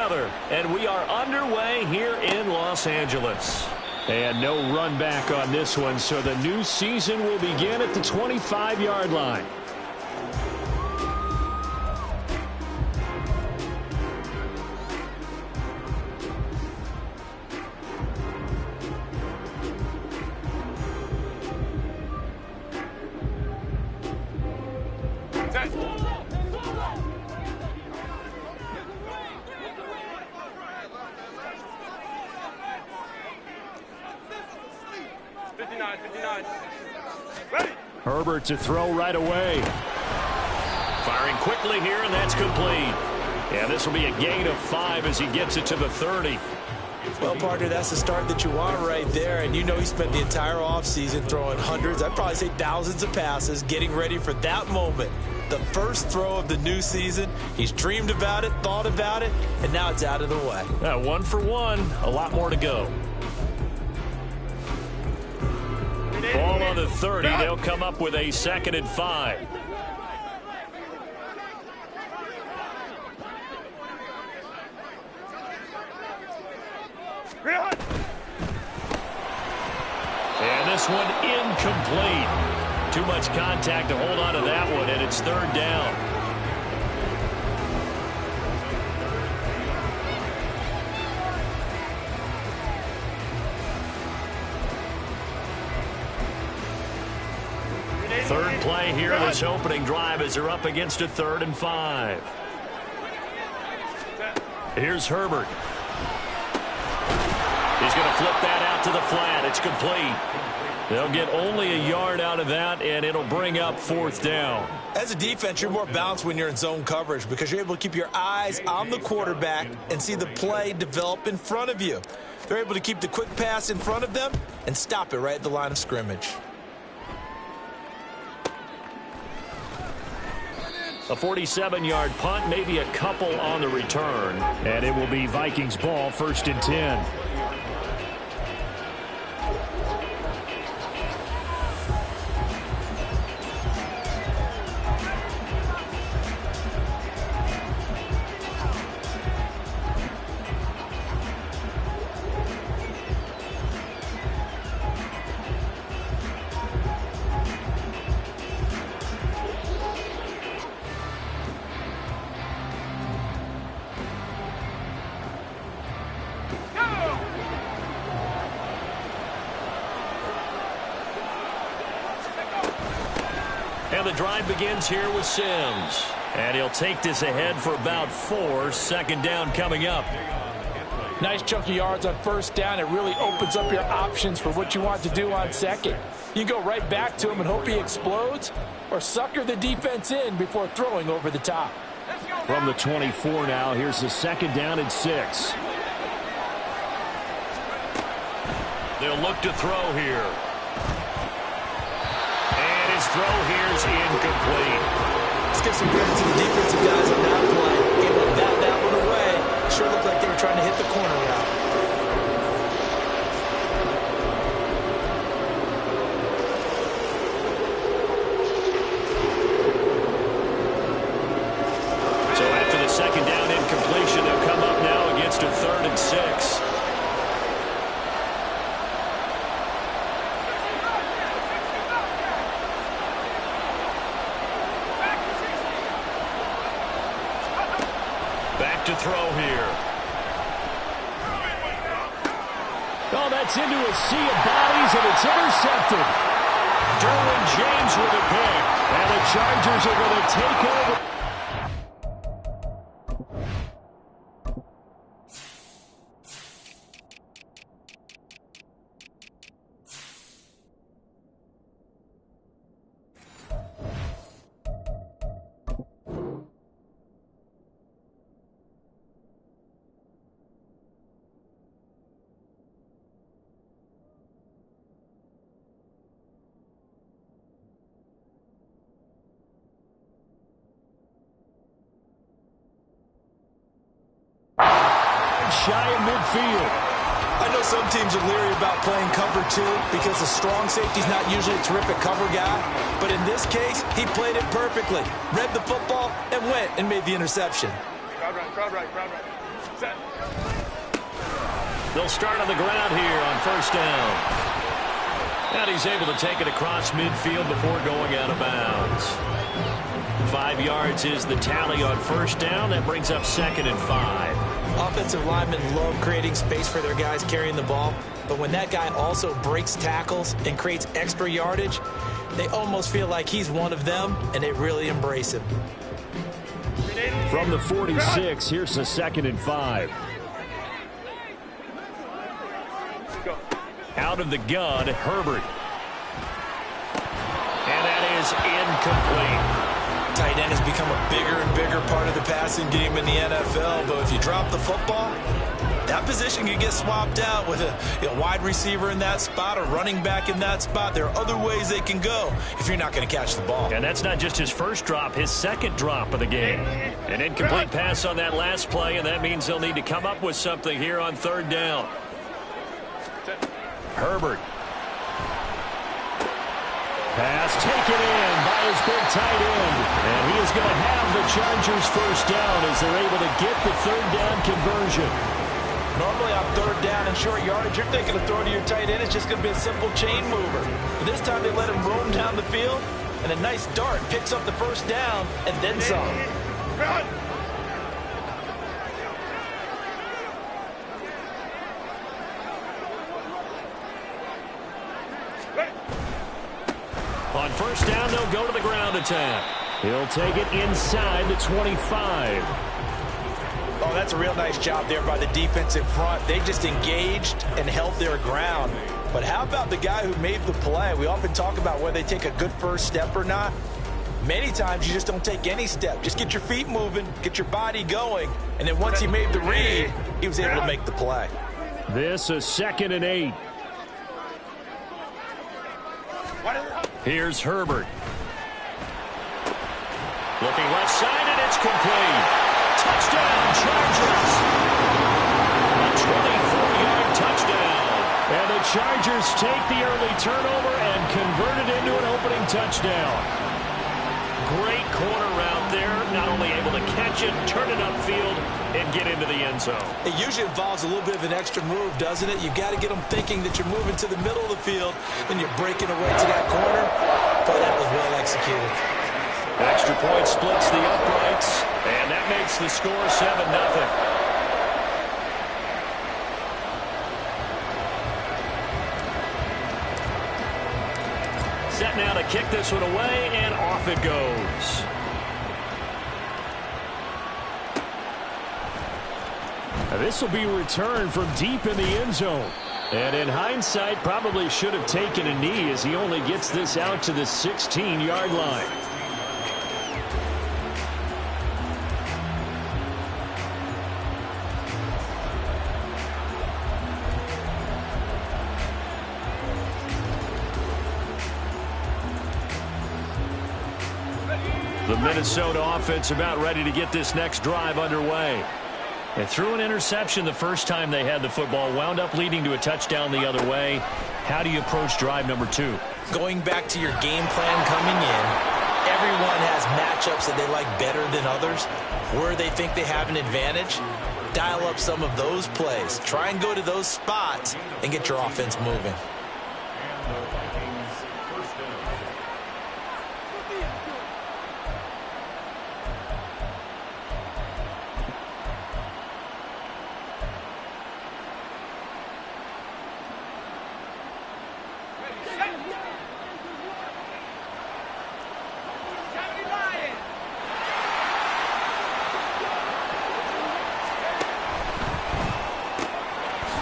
together, and we are underway here in Los Angeles. And no run back on this one, so the new season will begin at the 25-yard line. Herbert to throw right away. Firing quickly here, and that's complete. And this will be a gain of 5 as he gets it to the 30. Well, partner, that's the start that you want right there. And you know he spent the entire offseason throwing hundreds, I'd probably say thousands of passes, getting ready for that moment. The first throw of the new season. He's dreamed about it, thought about it, and now it's out of the way. 1 for 1, a lot more to go. Ball on the 30. They'll come up with a 2nd and 5. And this one incomplete. Too much contact to hold on to that one, and it's 3rd down. Third play here, this opening drive as they're up against a 3rd and 5. Here's Herbert. He's going to flip that out to the flat. It's complete. They'll get only a yard out of that, and it'll bring up 4th down. As a defense, you're more balanced when you're in zone coverage because you're able to keep your eyes on the quarterback and see the play develop in front of you. They're able to keep the quick pass in front of them and stop it right at the line of scrimmage. A 47-yard punt, maybe a couple on the return. And it will be Vikings ball, 1st and 10. And the drive begins here with Sims. And he'll take this ahead for about 4. 2nd down coming up. Nice chunky yards on 1st down. It really opens up your options for what you want to do on 2nd. You go right back to him and hope he explodes, or sucker the defense in before throwing over the top. From the 24 now, here's the 2nd down and 6. They'll look to throw here. His throw here is incomplete. Let's give some credit to the defensive guys on that play. Able to bat that one away. Sure looked like they were trying to hit the corner route. So after the 2nd down incompletion, they'll come up now against a 3rd and 6. To throw here. Oh, that's into a sea of bodies, and it's intercepted. Derwin James with a pick, and the Chargers are going to take over. Shy of midfield. I know some teams are leery about playing cover 2 because the strong safety's not usually a terrific cover guy. But in this case, he played it perfectly. Read the football and went and made the interception. Crowd right, crowd right, crowd right. They'll start on the ground here on first down. And he's able to take it across midfield before going out of bounds. 5 yards is the tally on first down. That brings up 2nd and 5. Offensive linemen love creating space for their guys carrying the ball. But when that guy also breaks tackles and creates extra yardage, they almost feel like he's one of them, and they really embrace him. From the 46, here's the 2nd and 5. Out of the gun, Herbert. And that is incomplete. Tight end has become a bigger and bigger part of the passing game in the NFL, but if you drop the football, that position can get swapped out with a wide receiver in that spot, a running back in that spot. There are other ways they can go if you're not going to catch the ball. And that's not just his first drop, his 2nd drop of the game. An incomplete pass on that last play, and that means they'll need to come up with something here on 3rd down. Herbert. Pass taken in by his big tight end. And he is going to have the Chargers first down as they're able to get the 3rd down conversion. Normally on 3rd down and short yardage, you're thinking of throwing to your tight end. It's just going to be a simple chain mover. But this time they let him roam down the field, and a nice dart picks up the first down and then some. On first down, they'll go to the ground attack. He'll take it inside the 25. Oh, that's a real nice job there by the defense in front. They just engaged and held their ground. But how about the guy who made the play? We often talk about whether they take a good first step or not. Many times you just don't take any step. Just get your feet moving, get your body going. And then once he made the read, he was able to make the play. This is 2nd and 8. Here's Herbert. Looking left side, and it's complete. Touchdown, Chargers. A 24-yard touchdown. And the Chargers take the early turnover and convert it into an opening touchdown. Great corner route there. Not only able to catch it, turn it upfield, and get into the end zone. It usually involves a little bit of an extra move, doesn't it? You've got to get them thinking that you're moving to the middle of the field, and you're breaking away to that corner. But that was well executed. Extra point splits the uprights, and that makes the score 7-0. Set now to kick this one away, and off it goes. This will be returned from deep in the end zone. And in hindsight, probably should have taken a knee as he only gets this out to the 16-yard line. The Minnesota offense about ready to get this next drive underway. They threw an interception the first time they had the football, wound up leading to a touchdown the other way. How do you approach drive number 2? Going back to your game plan coming in, everyone has matchups that they like better than others. Where they think they have an advantage, dial up some of those plays. Try and go to those spots and get your offense moving.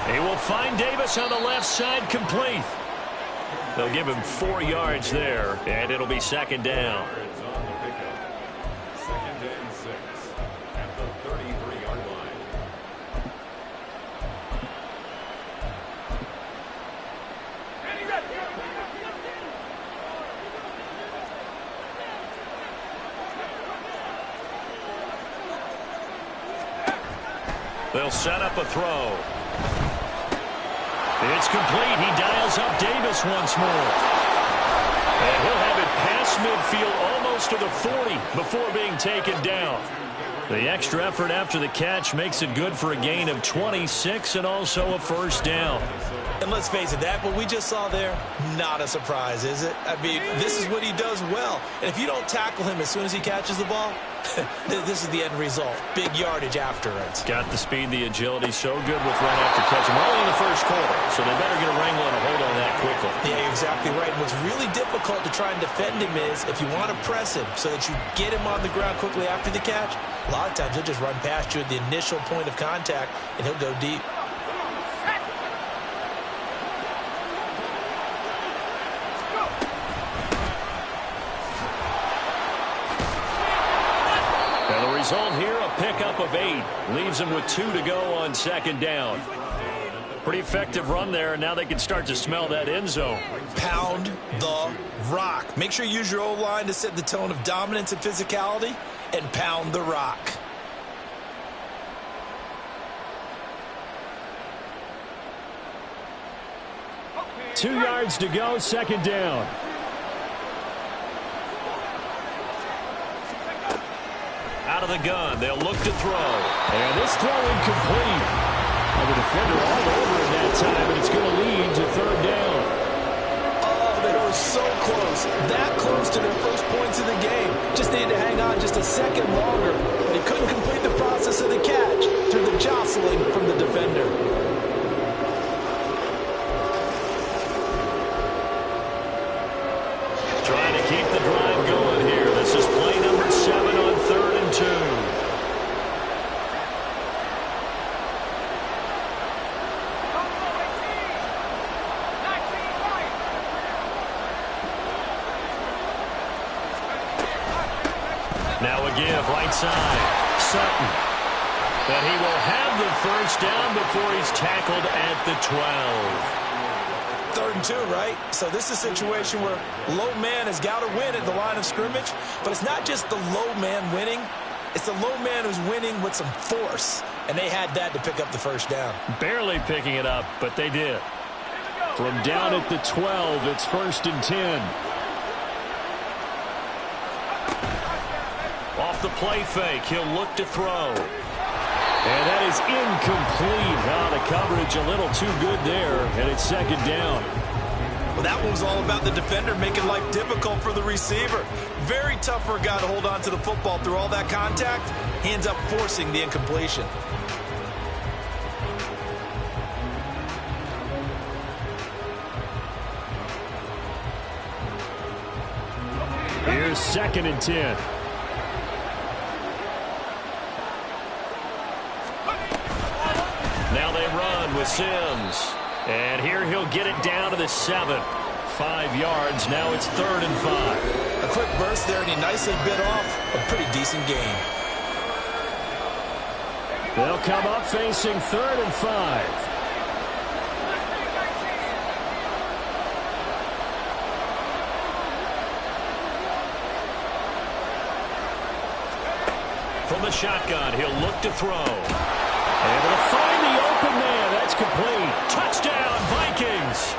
He will find Davis on the left side, complete. They'll give him 4 yards there, and it'll be 2nd down. Second and 6 at the 33-yard line. They'll set up a throw. It's complete. He dials up Davis once more. And he'll have it past midfield almost to the 40 before being taken down. The extra effort after the catch makes it good for a gain of 26 and also a first down. And let's face it, that what we just saw there, not a surprise, is it? I mean, this is what he does well. And if you don't tackle him as soon as he catches the ball, this is the end result. Big yardage afterwards. Got the speed, the agility, so good with run after catch. We're only in the first quarter, so they better get a wrangle and a hold on that quickly. Yeah, you're exactly right. And what's really difficult to try and defend him is if you want to press him so that you get him on the ground quickly after the catch, a lot of times he'll just run past you at the initial point of contact, and he'll go deep. Result here, a pickup of 8. Leaves him with 2 to go on second down. Pretty effective run there, and now they can start to smell that end zone. Pound the rock. Make sure you use your O-line to set the tone of dominance and physicality, and pound the rock. Okay. 2 yards to go, second down. Out of the gun, they'll look to throw. And this throw incomplete. And the defender all over in that time, and it's going to lead to third down. Oh, they were so close. That close to their first points of the game. Just needed to hang on just a second longer. They couldn't complete the process of the catch through the jostling from the defender. Trying to keep the drive going here. This is play number 7 on 3rd and 2. Now a give, right side. Sutton. But he will have the first down before he's tackled at the 12. 3rd and 2, right? So this is a situation where low man has got to win at the line of scrimmage, but it's not just the low man winning. It's the low man who's winning with some force, and they had that to pick up the first down. Barely picking it up, but they did. From down at the 12, it's 1st and 10. Off the play fake, he'll look to throw. And that is incomplete. The coverage a little too good there, and it's second down. Well, that one was all about the defender making life difficult for the receiver. Very tough for a guy to hold on to the football through all that contact. He ends up forcing the incompletion. Here's 2nd and 10. Now they run with Sims. And here he'll get it down to the 7. 5 yards. Now it's 3rd and 5. A quick burst there, and he nicely bit off a pretty decent gain. They'll come up facing 3rd and 5. From the shotgun, he'll look to throw. Able to find the open man. That's complete. Touchdown, Vikings.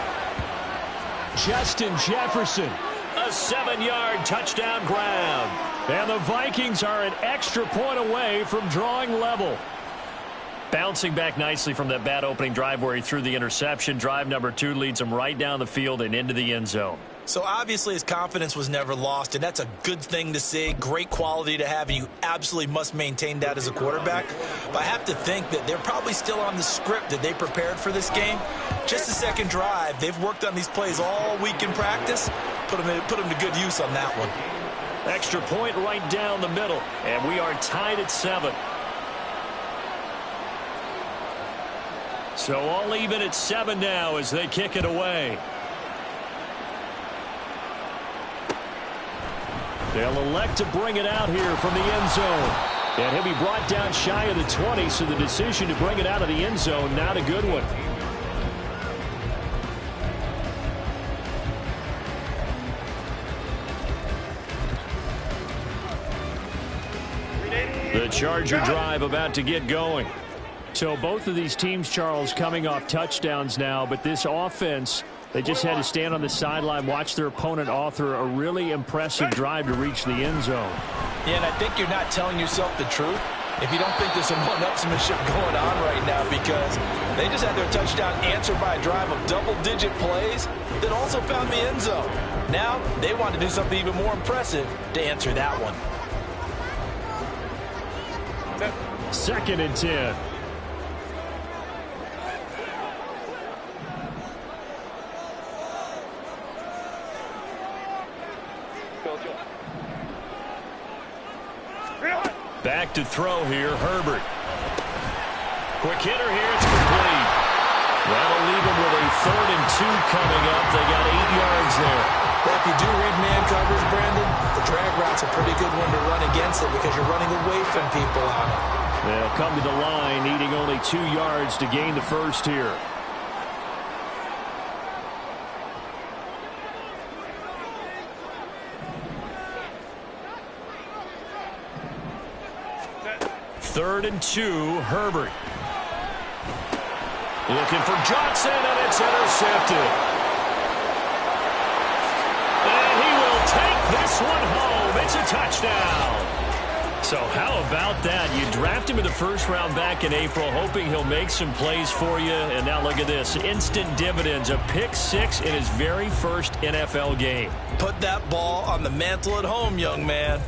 Justin Jefferson. A 7-yard touchdown grab. And the Vikings are an extra point away from drawing level. Bouncing back nicely from that bad opening drive where he threw the interception. Drive number 2 leads him right down the field and into the end zone. So obviously his confidence was never lost, and that's a good thing to see, great quality to have, and you absolutely must maintain that as a quarterback. But I have to think that they're probably still on the script that they prepared for this game. Just a second drive. They've worked on these plays all week in practice. Put them to good use on that one. Extra point right down the middle, and we are tied at 7. So all even at 7 now as they kick it away. They'll elect to bring it out here from the end zone. And he'll be brought down shy of the 20, so the decision to bring it out of the end zone, not a good one. The Charger drive about to get going. So both of these teams, Charles, coming off touchdowns now, but this offense, they just had to stand on the sideline, watch their opponent author a really impressive drive to reach the end zone. Yeah, and I think you're not telling yourself the truth if you don't think there's some one-upsmanship going on right now, because they just had their touchdown answered by a drive of double-digit plays that also found the end zone. Now they want to do something even more impressive to answer that one. 2nd and 10. Back to throw here, Herbert. Quick hitter here, it's complete. That'll leave him with a 3rd and 2 coming up. They got 8 yards there. Well, if you do read man coverage, Brandon, the drag route's a pretty good one to run against it because you're running away from people on it. They'll come to the line, needing only 2 yards to gain the first here. Third and 2, Herbert. Looking for Johnson, and it's intercepted. And he will take this one home. It's a touchdown. So how about that? You draft him in the 1st round back in April, hoping he'll make some plays for you. And now look at this. Instant dividends. A pick 6 in his very first NFL game. Put that ball on the mantle at home, young man.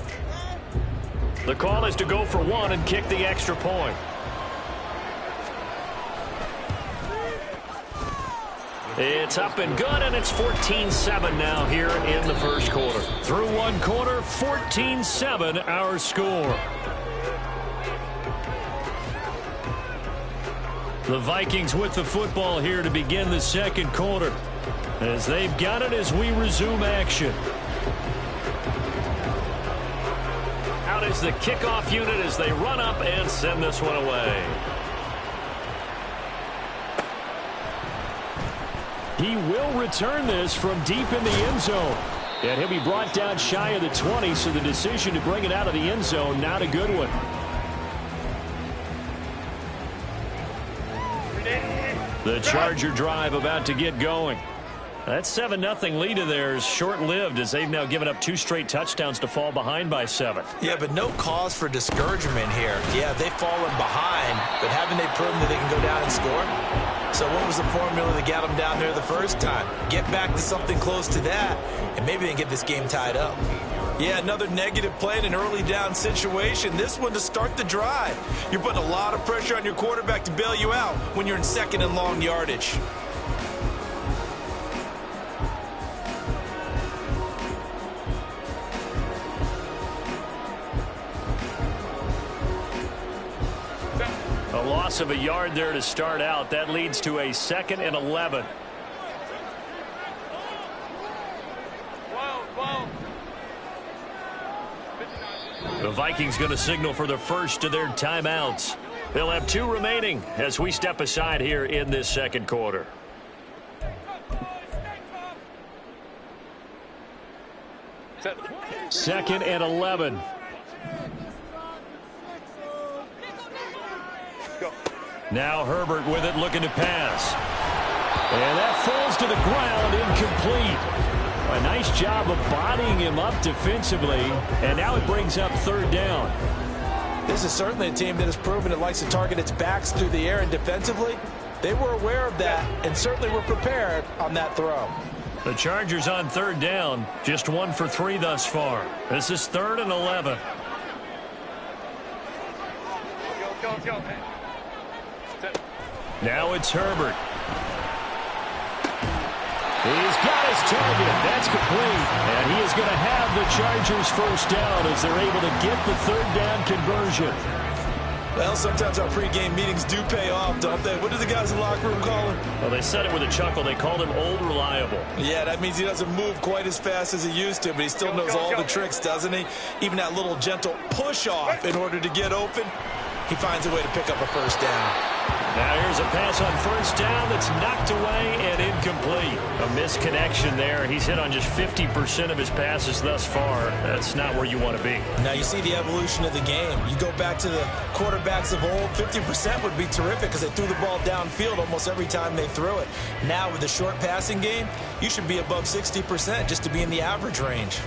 The call is to go for 1 and kick the extra point. It's up and good, and it's 14-7 now here in the 1st quarter. Through 1 quarter, 14-7 our score. The Vikings with the football here to begin the 2nd quarter, as they've got it as we resume action. Out is the kickoff unit as they run up and send this one away. He will return this from deep in the end zone. And he'll be brought down shy of the 20, so the decision to bring it out of the end zone, not a good one. The Charger drive about to get going. That 7-0 lead of theirs short-lived, as they've now given up 2 straight touchdowns to fall behind by 7. Yeah, but no cause for discouragement here. Yeah, they've fallen behind, but haven't they proven that they can go down and score? So what was the formula that got them down there the first time? Get back to something close to that, and maybe they can get this game tied up. Yeah, another negative play in an early down situation. This one to start the drive. You're putting a lot of pressure on your quarterback to bail you out when you're in 2nd and long yardage. A loss of a yard there to start out. That leads to a 2nd and 11. The Vikings going to signal for the first of their timeouts. They'll have 2 remaining as we step aside here in this 2nd quarter. Second and 11. Now Herbert with it, looking to pass. And that falls to the ground, incomplete. A nice job of bodying him up defensively, and now it brings up 3rd down. This is certainly a team that has proven it likes to target its backs through the air, and defensively, they were aware of that and certainly were prepared on that throw. The Chargers on 3rd down, just 1 for 3 thus far. This is 3rd and 11. Now it's Herbert. He's got his target. That's complete. And he is going to have the Chargers first down as they're able to get the 3rd down conversion. Well, sometimes our pregame meetings do pay off, don't they? What do the guys in the locker room call him? Well, they said it with a chuckle. They called him Old Reliable. Yeah, that means he doesn't move quite as fast as he used to, but he still knows all the tricks, doesn't he? Even that little gentle push-off in order to get open, he finds a way to pick up a first down. Now here's a pass on 1st down that's knocked away and incomplete. A misconnection there. He's hit on just 50% of his passes thus far. That's not where you want to be. Now you see the evolution of the game. You go back to the quarterbacks of old, 50% would be terrific because they threw the ball downfield almost every time they threw it. Now with the short passing game, you should be above 60% just to be in the average range.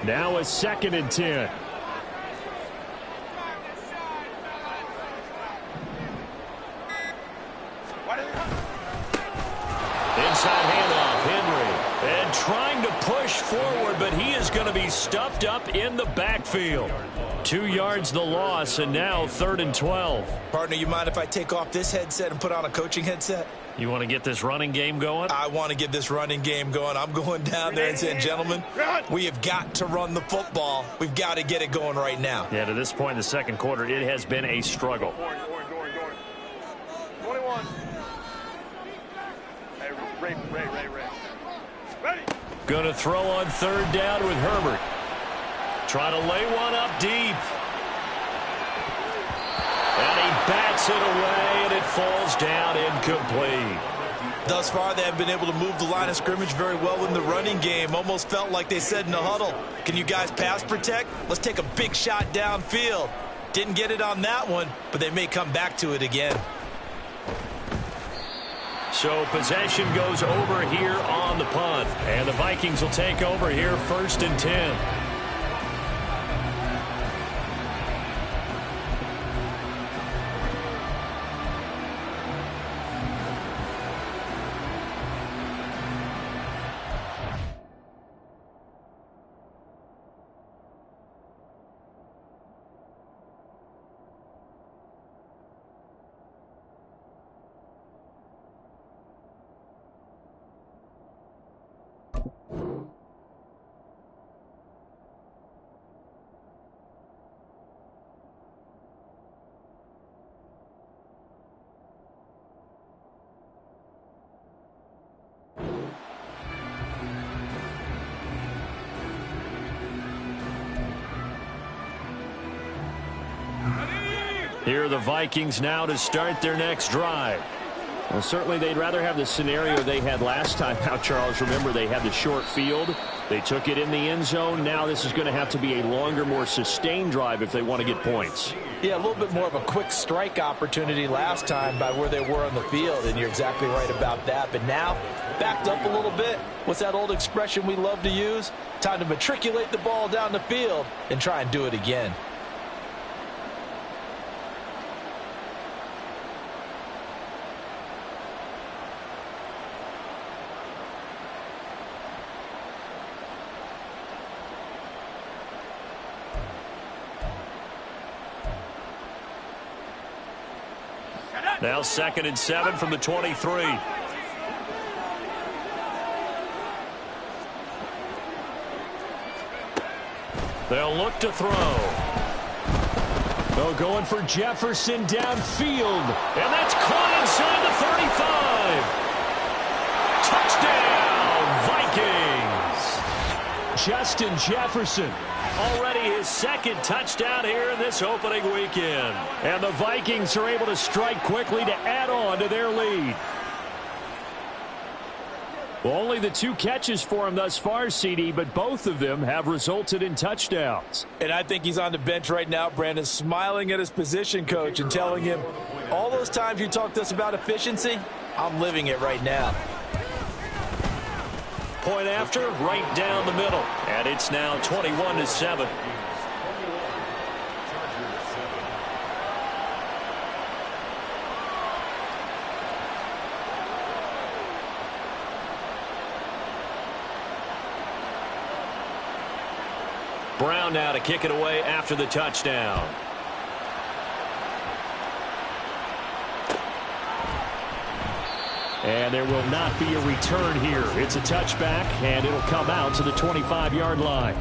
Now a 2nd and 10. Inside handoff, Henry. And trying to push forward, but he is going to be stuffed up in the backfield. 2 yards the loss, and now 3rd and 12. Partner, you mind if I take off this headset and put on a coaching headset? You want to get this running game going? I want to get this running game going. I'm going down there and saying, gentlemen, we have got to run the football. We've got to get it going right now. Yeah, to this point in the 2nd quarter, it has been a struggle. 21. Hey, Ray. Ready. Going to throw on 3rd down with Herbert. Try to lay one up deep. And he bats it away, and it falls down incomplete. Thus far, they have been able to move the line of scrimmage very well in the running game. Almost felt like they said in the huddle, can you guys pass protect? Let's take a big shot downfield. Didn't get it on that one, but they may come back to it again. So possession goes over here on the punt. And the Vikings will take over here 1st and 10. Here are the Vikings now to start their next drive. Well, certainly they'd rather have the scenario they had last time out, Charles. Remember, they had the short field. They took it in the end zone. Now this is going to have to be a longer, more sustained drive if they want to get points. Yeah, a little bit more of a quick strike opportunity last time by where they were on the field, and you're exactly right about that. But now, backed up a little bit. What's that old expression we love to use? Time to matriculate the ball down the field and try and do it again. Now 2nd and 7 from the 23. They'll look to throw. They're going for Jefferson downfield. And that's caught inside the 35. Touchdown, Vikings. Justin Jefferson. Already his 2nd touchdown here in this opening weekend. And the Vikings are able to strike quickly to add on to their lead. Well, only the 2 catches for him thus far, CD, but both of them have resulted in touchdowns. And I think he's on the bench right now, Brandon, smiling at his position coach and telling him, all those times you talked to us about efficiency, I'm living it right now. Point after, right down the middle. And it's now 21-7. Brown now to kick it away after the touchdown. And there will not be a return here. It's a touchback, and it'll come out to the 25-yard line.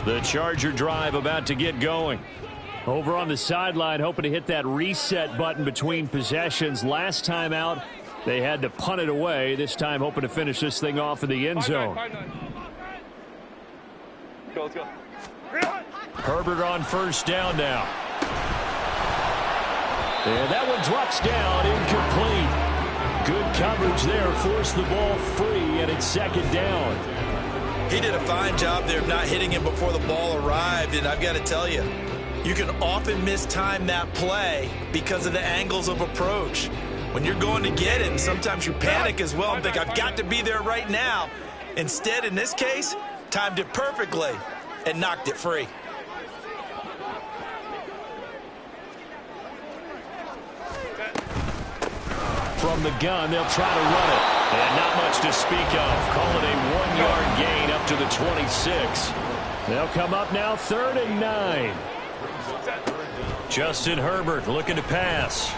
The Charger drive about to get going. Over on the sideline, hoping to hit that reset button between possessions. Last time out, they had to punt it away. This time, hoping to finish this thing off in the end zone. Let's go. Herbert on 1st down now. And that one drops down, incomplete. Good coverage there, forced the ball free, and it's 2nd down. He did a fine job there of not hitting him before the ball arrived, and I've got to tell you, You can often mistime that play because of the angles of approach. When you're going to get him, sometimes you panic as well and think, I've got to be there right now. Instead, in this case, timed it perfectly and knocked it free. From the gun, they'll try to run it. And not much to speak of. Call it a 1-yard gain up to the 26. They'll come up now 3rd and 9. Justin Herbert looking to pass.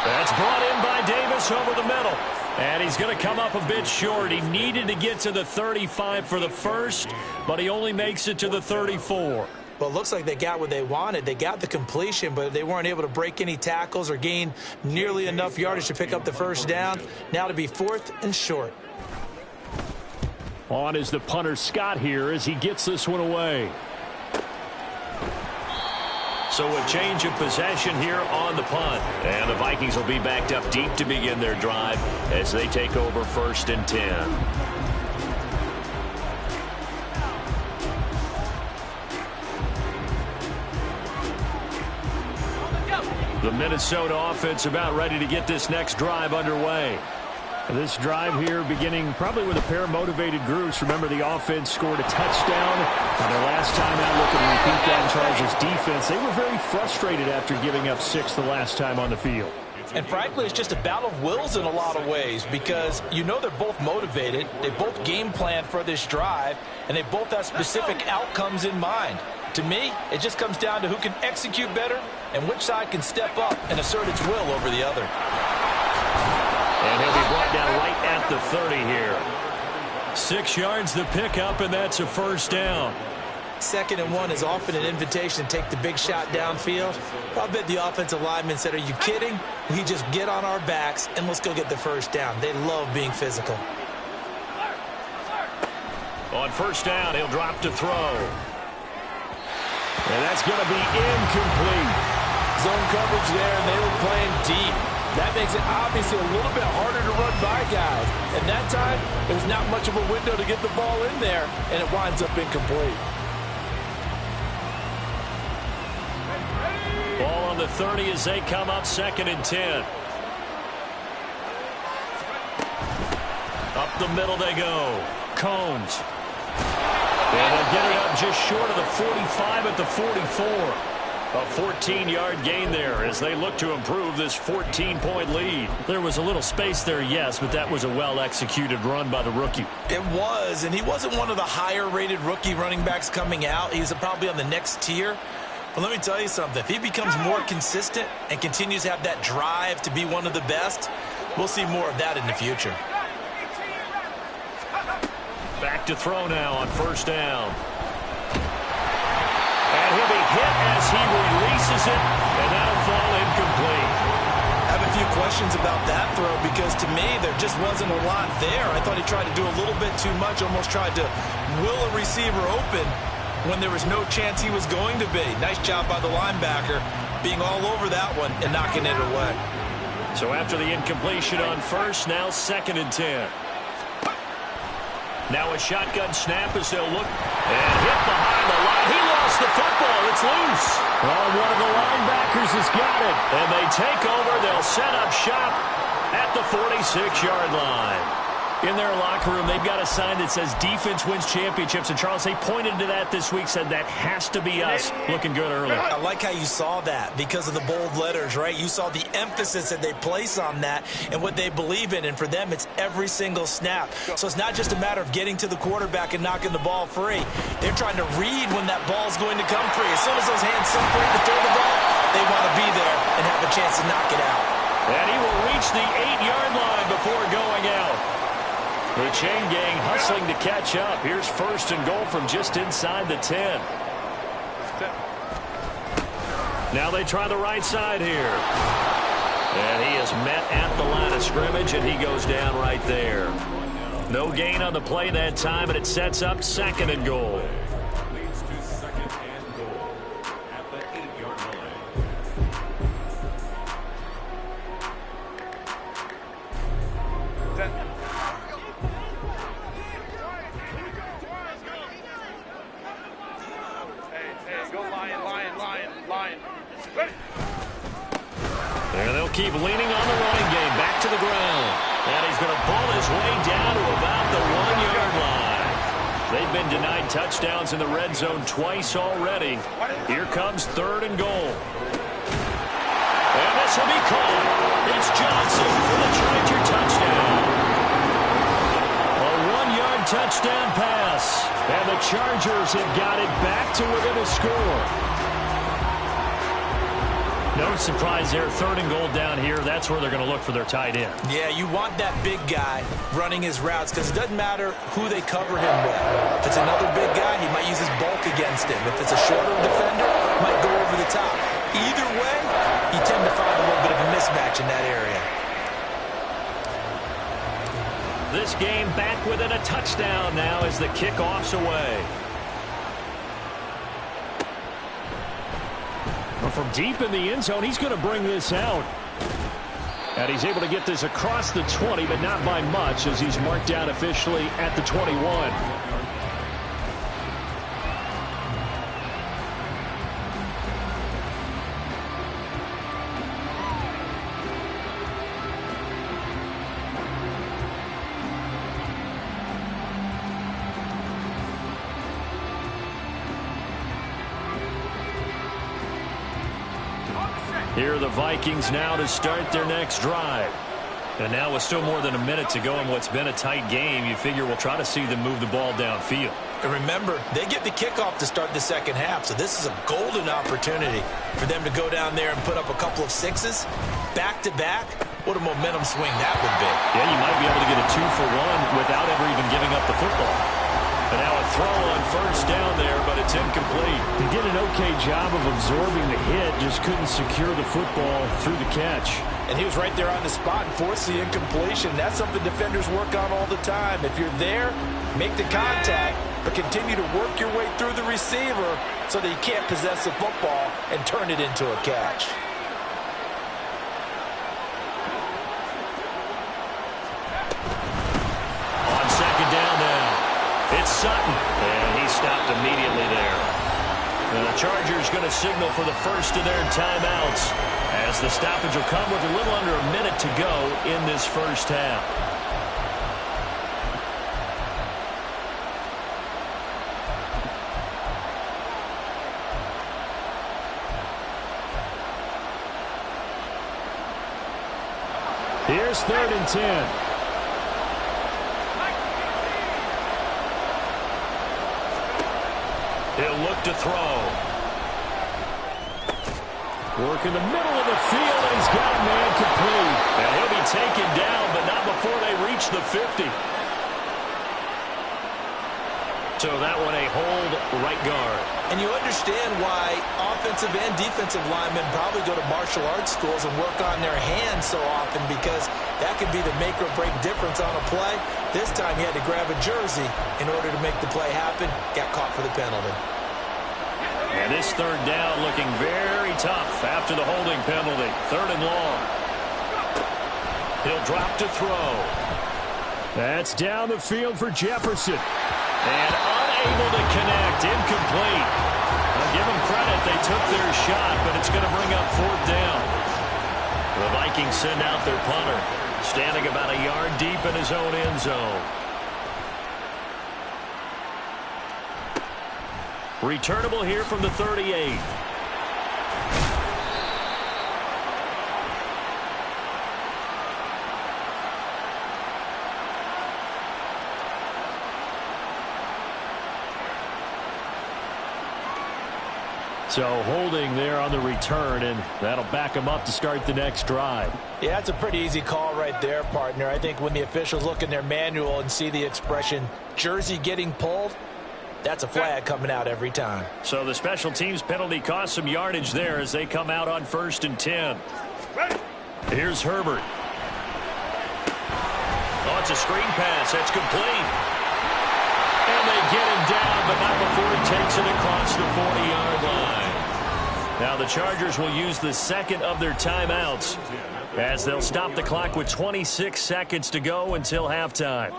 That's brought in by Davis over the middle. And he's going to come up a bit short. He needed to get to the 35 for the first, but he only makes it to the 34. Well, it looks like they got what they wanted. They got the completion, but they weren't able to break any tackles or gain nearly enough yardage to pick up the first down. Now to be 4th and short. On is the punter Scott here as he gets this one away. So a change of possession here on the punt. And the Vikings will be backed up deep to begin their drive as they take over 1st and 10. The Minnesota offense about ready to get this next drive underway. This drive here beginning probably with a pair of motivated groups. Remember, the offense scored a touchdown on their last time out. Looking to repeat that in Charles' defense. They were very frustrated after giving up 6 the last time on the field. And frankly, it's just a battle of wills in a lot of ways because you know they're both motivated. They both game plan for this drive, and they both have specific outcomes in mind. To me, it just comes down to who can execute better and which side can step up and assert its will over the other. And he'll be brought down right at the 30 here. 6 yards the pickup, and that's a first down. 2nd and 1 is often an invitation to take the big shot downfield. I bet the offensive lineman said, are you kidding? We just get on our backs and let's go get the first down. They love being physical. On first down, he'll drop to throw. And that's going to be incomplete. Zone coverage there, and they were playing deep. That makes it obviously a little bit harder to run by guys. And that time, there's not much of a window to get the ball in there, and it winds up incomplete. Ball on the 30 as they come up 2nd and 10. Up the middle they go. Combs. And they'll get it up just short of the 45 at the 44. A 14-yard gain there as they look to improve this 14-point lead. There was a little space there, yes, but that was a well-executed run by the rookie. It was, and he wasn't one of the higher-rated rookie running backs coming out. He's probably on the next tier. But let me tell you something. If he becomes more consistent and continues to have that drive to be one of the best, we'll see more of that in the future. Back to throw now on first down. And he'll be hit as he releases it, and that'll fall incomplete. I have a few questions about that throw because to me there just wasn't a lot there. I thought he tried to do a little bit too much, almost tried to will a receiver open when there was no chance he was going to be. Nice job by the linebacker being all over that one and knocking it away. So after the incompletion on first, now 2nd and 10. Now a shotgun snap as they'll look and hit behind the line. He lost the football. It's loose. Well, one of the linebackers has got it. And they take over. They'll set up shop at the 46-yard line. In their locker room, they've got a sign that says defense wins championships. And, Charles, they pointed to that this week, said that has to be us. Looking good early. I like how you saw that because of the bold letters, right? You saw the emphasis that they place on that and what they believe in. And for them, it's every single snap. So it's not just a matter of getting to the quarterback and knocking the ball free. They're trying to read when that ball's going to come free. As soon as those hands separate to throw the ball, they want to be there and have a chance to knock it out. And he will reach the 8-yard line before going out. The chain gang hustling to catch up. Here's 1st and goal from just inside the 10. Now they try the right side here. And he is met at the line of scrimmage, and he goes down right there. No gain on the play that time, and it sets up 2nd and goal. Leads to 2nd and goal at the 8-yard line. Go Lion, Lion, Lion. And they'll keep leaning on the running game. Back to the ground. And he's going to pull his way down to about the 1-yard line. They've been denied touchdowns in the red zone twice already. Here comes 3rd and goal. And this will be caught. It's Johnson for the Charger touchdown. A 1-yard touchdown pass. And the Chargers have got it back to within a score. No surprise there, 3rd and goal down here. That's where they're going to look for their tight end. Yeah, you want that big guy running his routes because it doesn't matter who they cover him with. If it's another big guy, he might use his bulk against him. If it's a shorter defender, he might go over the top. Either way, you tend to find a little bit of a mismatch in that area. This game back within a touchdown now as the kickoff's away. From deep in the end zone, he's going to bring this out. And he's able to get this across the 20, but not by much as he's marked down officially at the 21. Here are the Vikings now to start their next drive. And now with still more than a minute to go in what's been a tight game, you figure we'll try to see them move the ball downfield. And remember, they get the kickoff to start the second half, so this is a golden opportunity for them to go down there and put up a couple of sixes back-to-back. What a momentum swing that would be. Yeah, you might be able to get a 2-for-1 without ever even giving up the football. And now a throw on first down there, but it's incomplete. He did an okay job of absorbing the hit, just couldn't secure the football through the catch. And he was right there on the spot and forced the incompletion. That's something defenders work on all the time. If you're there, make the contact, but continue to work your way through the receiver so that you can't possess the football and turn it into a catch. On second down now, it's Sutton, and he stopped immediately there. And the Chargers going to signal for the first of their timeouts as the stoppage will come with a little under a minute to go in this first half. Here's 3rd and 10. He'll look to throw. Work in the middle of the field, and he's got a man complete. And he'll be taken down, but not before they reach the 50. So that one a hold right guard. And you understand why offensive and defensive linemen probably go to martial arts schools and work on their hands so often, because that could be the make or break difference on a play. This time he had to grab a jersey in order to make the play happen. Got caught for the penalty. And this 3rd down looking very tough after the holding penalty. 3rd and long. He'll drop to throw. That's down the field for Jefferson. And unable to connect. Incomplete. I'll give them credit. They took their shot, but it's going to bring up 4th down. The Vikings send out their punter, standing about a yard deep in his own end zone. Returnable here from the 38. So holding there on the return, and that'll back him up to start the next drive. Yeah, that's a pretty easy call right there, partner. I think when the officials look in their manual and see the expression jersey getting pulled, that's a flag coming out every time. So the special teams penalty cost some yardage there as they come out on 1st and 10. Here's Herbert. Oh, it's a screen pass. That's complete. And they get him down, but not before he takes it across the 40-yard line. Now the Chargers will use the second of their timeouts as they'll stop the clock with 26 seconds to go until halftime.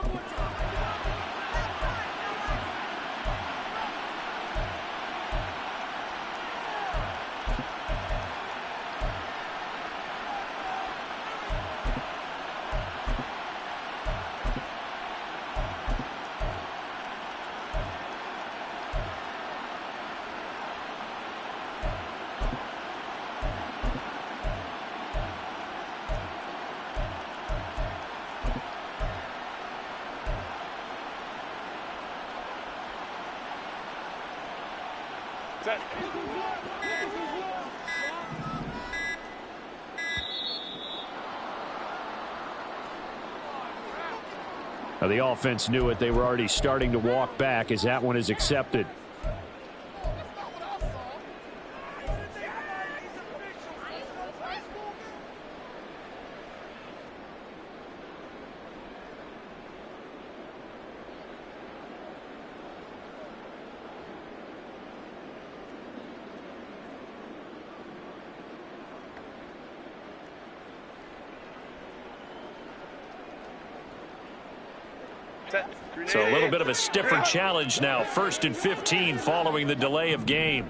Now, the offense knew it. They were already starting to walk back as that one is accepted. So a little bit of a stiffer challenge now. 1st and 15 following the delay of game.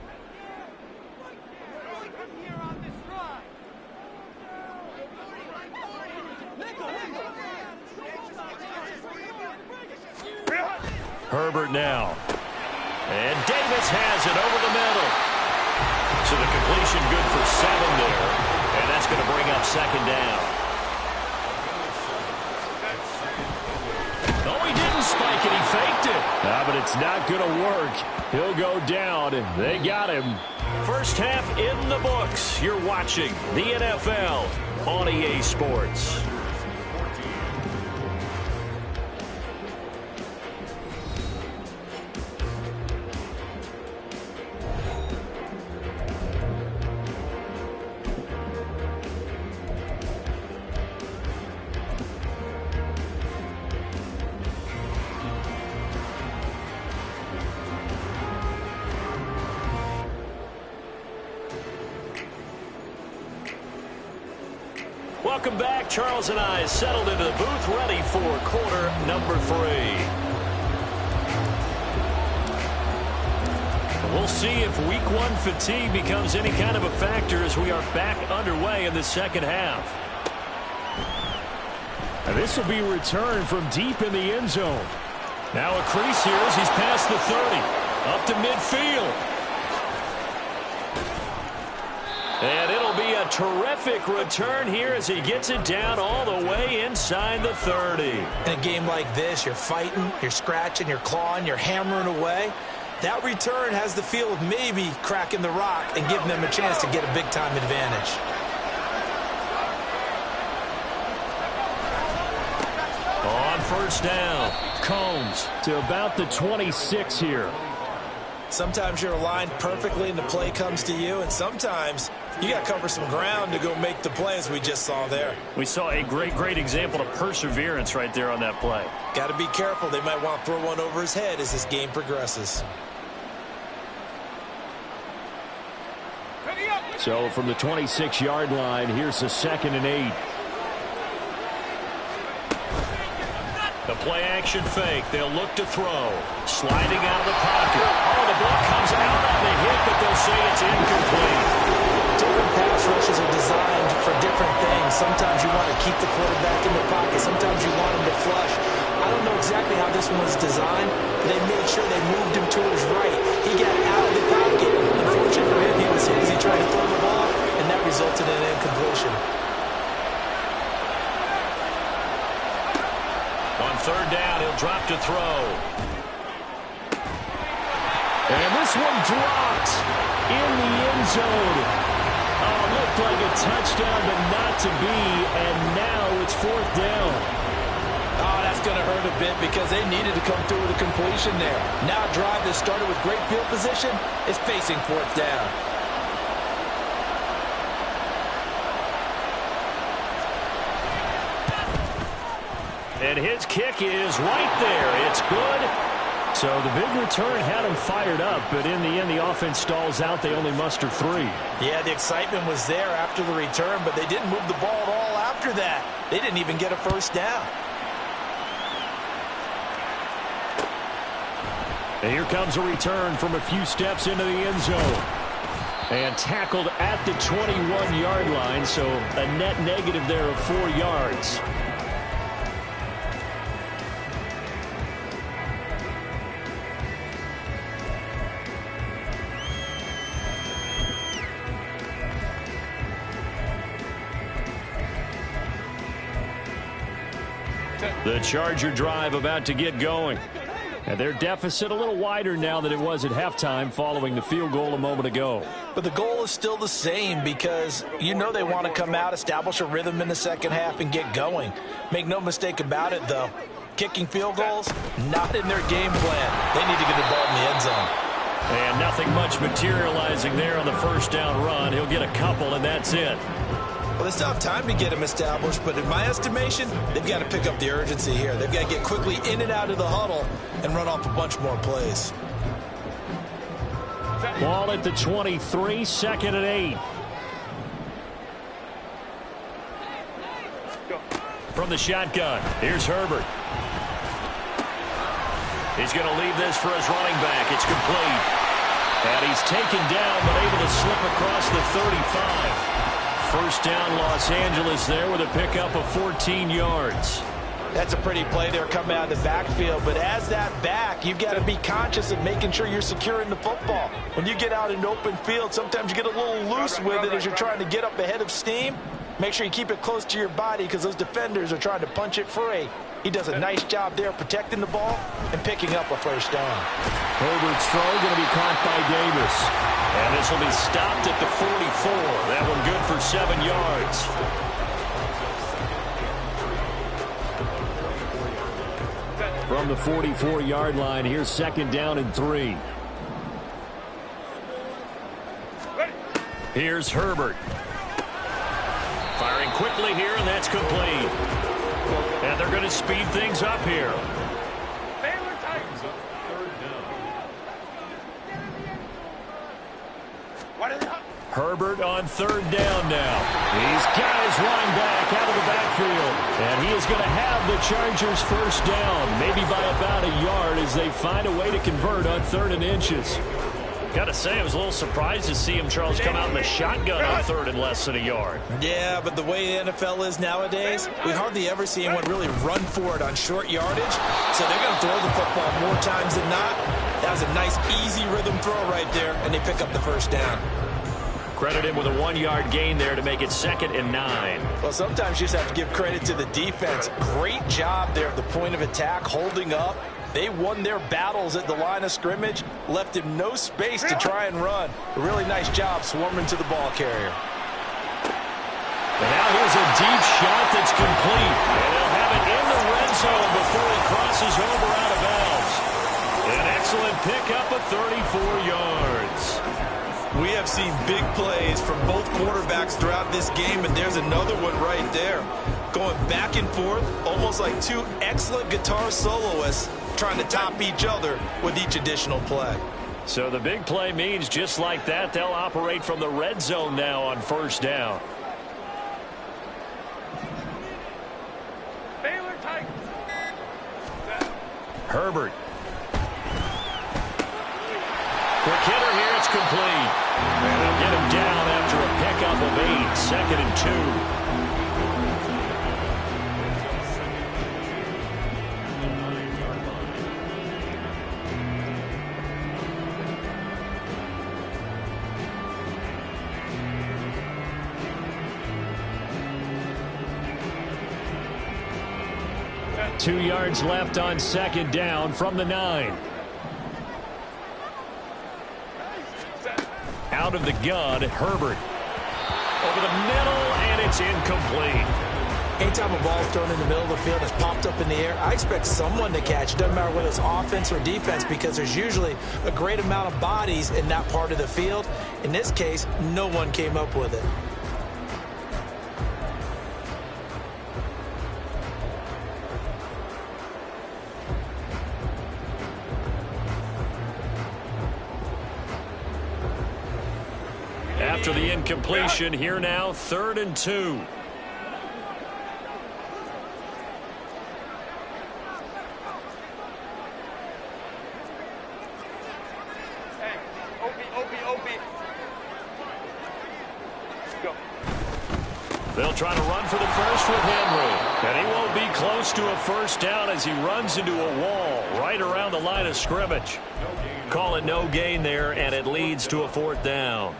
Herbert now. And Davis has it over the middle. So the completion good for 7 there. And that's going to bring up 2nd down. Spike it, he faked it. But it's not going to work. He'll go down. They got him. First half in the books. You're watching the NFL on EA Sports. Welcome back. Charles and I settled into the booth, ready for quarter number 3. We'll see if week 1 fatigue becomes any kind of a factor as we are back underway in the second half. And this will be returned from deep in the end zone. Now a crease here as he's past the 30. Up to midfield. And it'll be a terrific return here as he gets it down all the way inside the 30. In a game like this, you're fighting, you're scratching, you're clawing, you're hammering away. That return has the feel of maybe cracking the rock and giving them a chance to get a big-time advantage. On first down, Combs to about the 26 here. Sometimes you're aligned perfectly and the play comes to you, and sometimes you got to cover some ground to go make the play, as we just saw there. We saw a great example of perseverance right there on that play. Got to be careful. They might want to throw one over his head as this game progresses. So from the 26-yard line, here's a 2nd and 8. The play action fake. They'll look to throw. Sliding out of the pocket. Oh, the ball comes out on the hit, but they'll say it's incomplete. Different pass rushes are designed for different things. Sometimes you want to keep the quarterback in the pocket. Sometimes you want him to flush. I don't know exactly how this one was designed, but they made sure they moved him to his right. He got out of the pocket. Unfortunately for him, he was hit as he tried to throw the ball, and that resulted in an incompletion. On 3rd down, he'll drop to throw. And this one dropped in the end zone. Oh, looked like a touchdown, but not to be. And now it's 4th down. Oh, that's going to hurt a bit because they needed to come through with a completion there. Now a drive that started with great field position is facing 4th down. And his kick is right there. It's good. So the big return had him fired up, but in the end, the offense stalls out. They only muster 3. Yeah, the excitement was there after the return, but they didn't move the ball at all after that. They didn't even get a first down. And here comes a return from a few steps into the end zone. And tackled at the 21-yard line, so a net negative there of 4 yards. The Charger drive about to get going. And their deficit a little wider now than it was at halftime following the field goal a moment ago. But the goal is still the same because you know they want to come out, establish a rhythm in the second half, and get going. Make no mistake about it, though. Kicking field goals, not in their game plan. They need to get the ball in the end zone. And nothing much materializing there on the first down run. He'll get a couple, and that's it. Well, they still have time to get him established, but in my estimation, they've got to pick up the urgency here. They've got to get quickly in and out of the huddle and run off a bunch more plays. Ball at the 23, second and 8. From the shotgun, here's Herbert. He's going to leave this for his running back. It's complete. And he's taken down, but able to slip across the 35. First down, Los Angeles there with a pickup of 14 yards. That's a pretty play there coming out of the backfield. But as that back, you've got to be conscious of making sure you're securing the football. When you get out in open field, sometimes you get a little loose with it as you're trying to get up ahead of steam. Make sure you keep it close to your body because those defenders are trying to punch it free. He does a nice job there protecting the ball and picking up a first down. Herbert's throw going to be caught by Davis. And this will be stopped at the 44. That one good for 7 yards. From the 44-yard line, here's second down and 3. Here's Herbert. Firing quickly here, and that's complete. And they're going to speed things up here. Herbert on third down now. He's got his line back out of the backfield. And he is going to have the Chargers first down, maybe by about a yard as they find a way to convert on 3rd and inches. Got to say, I was a little surprised to see him, Charles, come out in the shotgun on 3rd and less than a yard. Yeah, but the way the NFL is nowadays, we hardly ever see anyone really run for it on short yardage. So they're going to throw the football more times than not. That was a nice, easy rhythm throw right there, and they pick up the first down. Credit him with a 1-yard gain there to make it 2nd and 9. Well, sometimes you just have to give credit to the defense. Great job there at the point of attack, holding up. They won their battles at the line of scrimmage, left him no space to try and run. A really nice job swarming to the ball carrier. And now here's a deep shot that's complete. And they'll have it in the red zone before he crosses over out of bounds. An excellent pickup of 34 yards. We have seen big plays from both quarterbacks throughout this game, and there's another one right there. Going back and forth, almost like two excellent guitar soloists trying to top each other with each additional play. So the big play means just like that, they'll operate from the red zone now on first down. Herbert. Quick hitter here, it's complete. And they'll get him down after a pickup of 8, 2nd and 2. Two yards left on second down from the 9. Out of the gun, Herbert. Over the middle, and it's incomplete. Anytime a ball is thrown in the middle of the field and it's popped up in the air, I expect someone to catch. It doesn't matter whether it's offense or defense because there's usually a great amount of bodies in that part of the field. In this case, no one came up with it. After the incompletion, here now, 3rd and 2. They'll try to run for the first with Henry. And he won't be close to a first down as he runs into a wall right around the line of scrimmage. Call it no gain there, and it leads to a 4th down.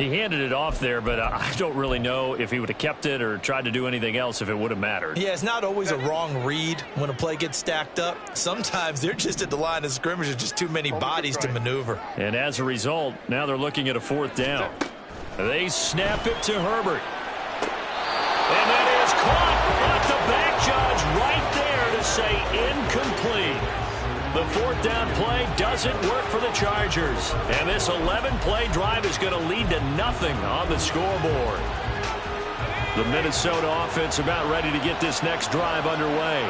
He handed it off there, but I don't really know if he would have kept it or tried to do anything else if it would have mattered. Yeah, it's not always a wrong read when a play gets stacked up. Sometimes they're just at the line of scrimmage. There's just too many bodies to maneuver. And as a result, now they're looking at a 4th down. They snap it to Herbert. And that is caught. But the back judge right there to say incomplete. The 4th down play doesn't work for the Chargers. And this 11-play drive is going to lead to nothing on the scoreboard. The Minnesota offense about ready to get this next drive underway.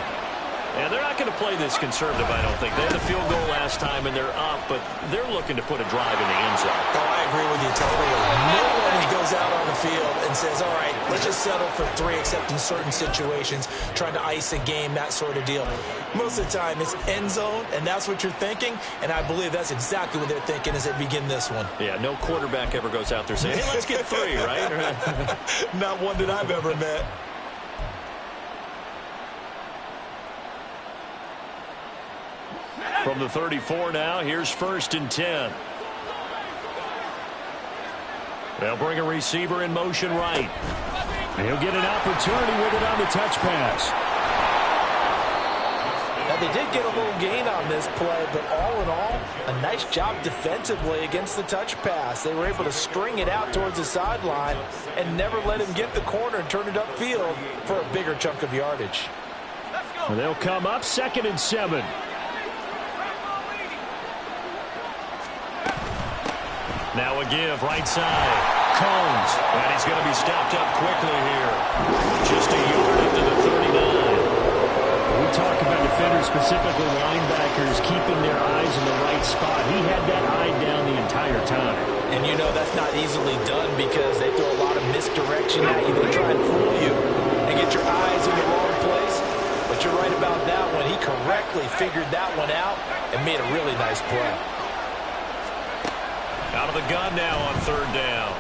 And they're not going to play this conservative, I don't think. They had a field goal last time, and they're up, but they're looking to put a drive in the end zone. Oh, I agree with you totally. No one goes out on the field and says, all right, let's just settle for 3, except in certain situations, trying to ice a game, that sort of deal. Most of the time, it's end zone, and that's what you're thinking, and I believe that's exactly what they're thinking as they begin this one. Yeah, no quarterback ever goes out there saying, hey, let's get 3, right? Not one that I've ever met. From the 34 now, here's 1st and 10. They'll bring a receiver in motion right. And he'll get an opportunity with it on the touch pass. Now, they did get a little gain on this play, but all in all, a nice job defensively against the touch pass. They were able to string it out towards the sideline and never let him get the corner and turn it upfield for a bigger chunk of yardage. And they'll come up 2nd and 7. Now a give, right side. Combs. And he's going to be stopped up quickly here. Just a yard up to the 39. We talk about defenders, specifically linebackers, keeping their eyes in the right spot. He had that eye down the entire time. And you know that's not easily done because they throw a lot of misdirection at you. They try and fool you and get your eyes in the wrong place. But you're right about that one. He correctly figured that one out and made a really nice play. Out of the gun now on 3rd down.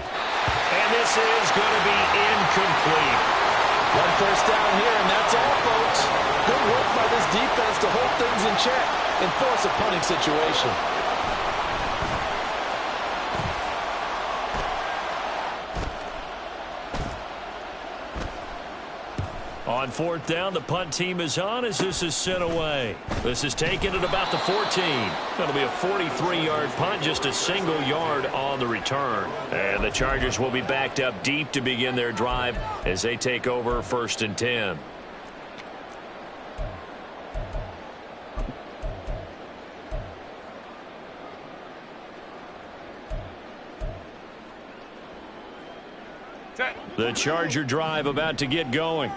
And this is going to be incomplete. 1 first down here, and that's all, folks. Good work by this defense to hold things in check and force a punting situation. On 4th down, the punt team is on as this is sent away. This is taken at about the 14. That'll be a 43-yard punt, just a single yard on the return. And the Chargers will be backed up deep to begin their drive as they take over 1st and 10. The Charger drive about to get going.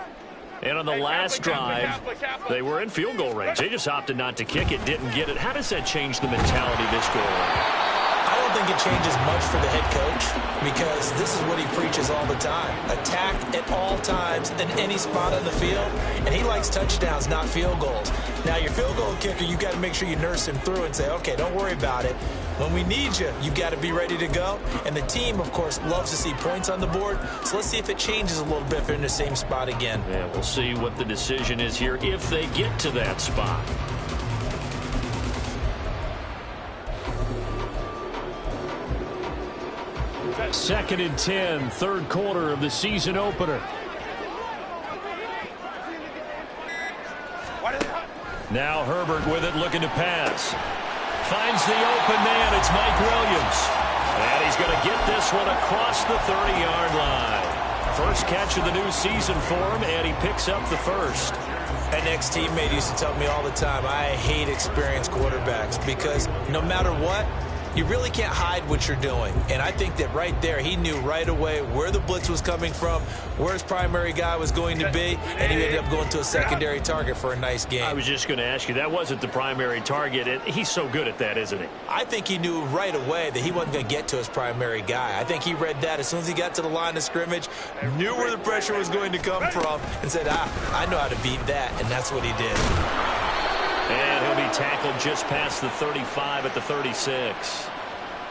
And on the last drive, they were in field goal range. They just opted not to kick it, didn't get it. How does that change the mentality this goal? I don't think it changes much for the head coach because this is what he preaches all the time. Attack at all times in any spot on the field, and he likes touchdowns, not field goals. Now, your field goal kicker, you've got to make sure you nurse him through and say, okay, don't worry about it. When we need you, you've got to be ready to go. And the team, of course, loves to see points on the board. So let's see if it changes a little bit if they're in the same spot again. Yeah, we'll see what the decision is here if they get to that spot. Second and 10, 3rd quarter of the season opener. Now Herbert with it, looking to pass. Finds the open man. It's Mike Williams. And he's going to get this one across the 30-yard line. First catch of the new season for him, and he picks up the first. An ex-teammate used to tell me all the time, I hate experienced quarterbacks because no matter what, you really can't hide what you're doing. And I think that right there, he knew right away where the blitz was coming from, where his primary guy was going to be, and he ended up going to a secondary target for a nice game. I was just going to ask you, that wasn't the primary target. And he's so good at that, isn't he? I think he knew right away that he wasn't going to get to his primary guy. I think he read that as soon as he got to the line of scrimmage, knew where the pressure was going to come from, and said, I know how to beat that, and that's what he did. And he'll be tackled just past the 35 at the 36.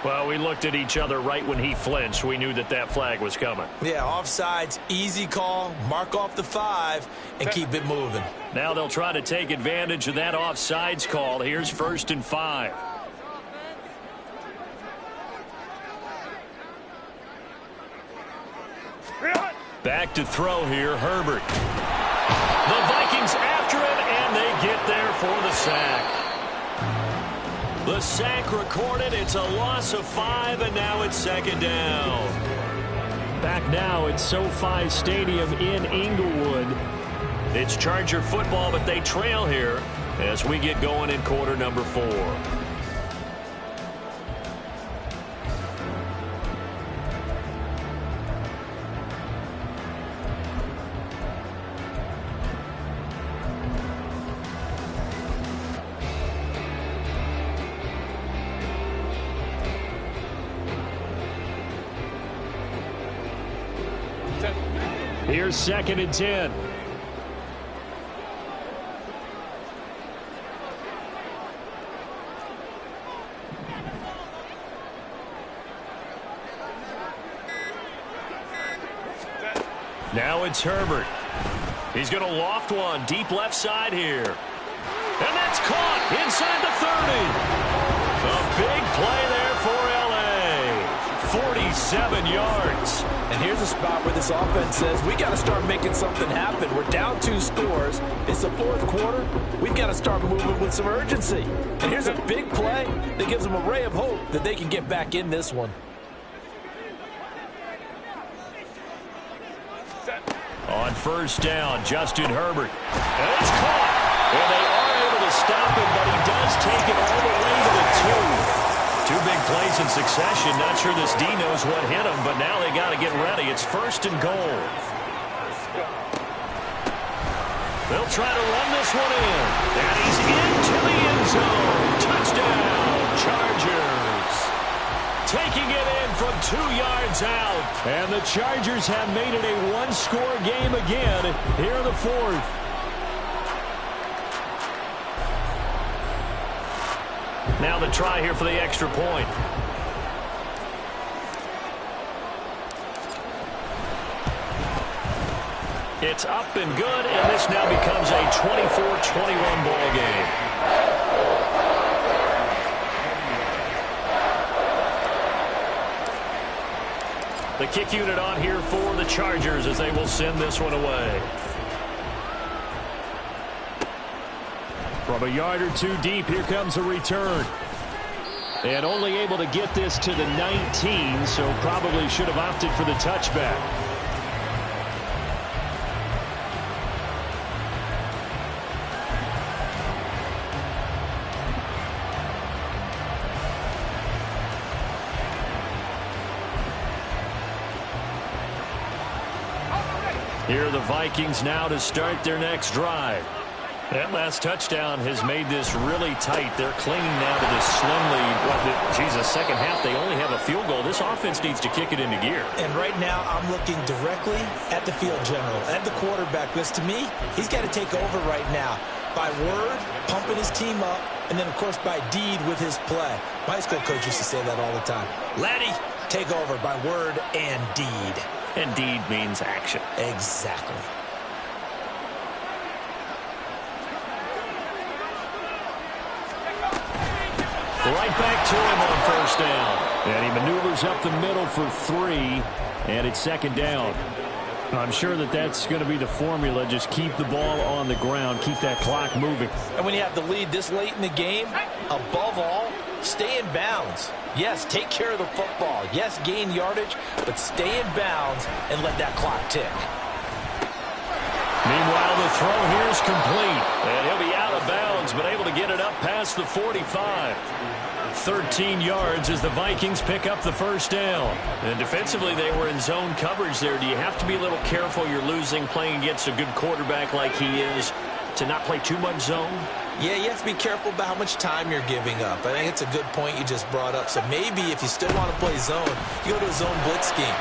Well, we looked at each other right when he flinched. We knew that that flag was coming. Yeah, offsides, easy call, mark off the 5, and keep it moving. Now they'll try to take advantage of that offsides call. Here's 1st and 5. Back to throw here, Herbert. The Vikings after him, and they get there for the sack. The sack recorded. It's a loss of 5, and now it's second down. Back now at SoFi Stadium in Inglewood. It's Charger football, but they trail here as we get going in quarter number 4. Here's 2nd and 10. Now it's Herbert. He's going to loft one deep left side here. And that's caught inside the 30. A big play there for L.A. 47 yards. And here's a spot where this offense says, we got to start making something happen. We're down 2 scores. It's the 4th quarter. We've got to start moving with some urgency. And here's a big play that gives them a ray of hope that they can get back in this one. On 1st down, Justin Herbert. And it's caught. And they are able to stop him, but he does take it all the way to the 2. 2 big plays in succession. Not sure this D knows what hit him, but now they got to get ready. It's 1st and goal. They'll try to run this one in. And he's into the end zone. Touchdown, Chargers. Taking it in from 2 yards out. And the Chargers have made it a 1-score game again here in the 4th. Now the try here for the extra point. It's up and good, and this now becomes a 24-21 ball game. The kick unit on here for the Chargers as they will send this one away. From a yard or 2 deep, here comes a return. And only able to get this to the 19, so probably should have opted for the touchback. Here are the Vikings now to start their next drive. That last touchdown has made this really tight. They're clinging now to this slim lead. Second half, they only have a field goal. This offense needs to kick it into gear. And right now, I'm looking directly at the field general, at the quarterback. Because to me, he's got to take over right now. By word, pumping his team up, and then, of course, by deed with his play. My high school coach used to say that all the time. Laddie, take over by word and deed. And deed means action. Exactly. Right back to him on 1st down. And he maneuvers up the middle for 3. And it's 2nd down. I'm sure that's going to be the formula. Just keep the ball on the ground. Keep that clock moving. And when you have the lead this late in the game, above all, stay in bounds. Yes, take care of the football. Yes, gain yardage, but stay in bounds and let that clock tick. Meanwhile, the throw here is complete. And he'll be out of bounds, but able to get it up past the 45. 13 yards as the Vikings pick up the 1st down. And defensively, they were in zone coverage there. Do you have to be a little careful? You're losing, playing against a good quarterback like he is, to not play too much zone? Yeah, you have to be careful about how much time you're giving up. I think it's a good point you just brought up. So maybe if you still want to play zone, you go to a zone blitz scheme.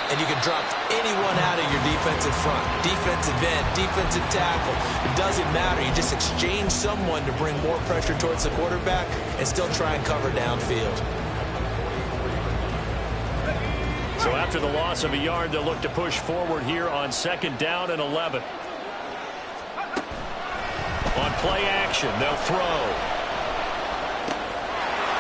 And you can drop anyone out of your defensive front. Defensive end, defensive tackle. It doesn't matter. You just exchange someone to bring more pressure towards the quarterback and still try and cover downfield. So after the loss of a yard, they'll look to push forward here on 2nd down and 11. On play action, they'll throw.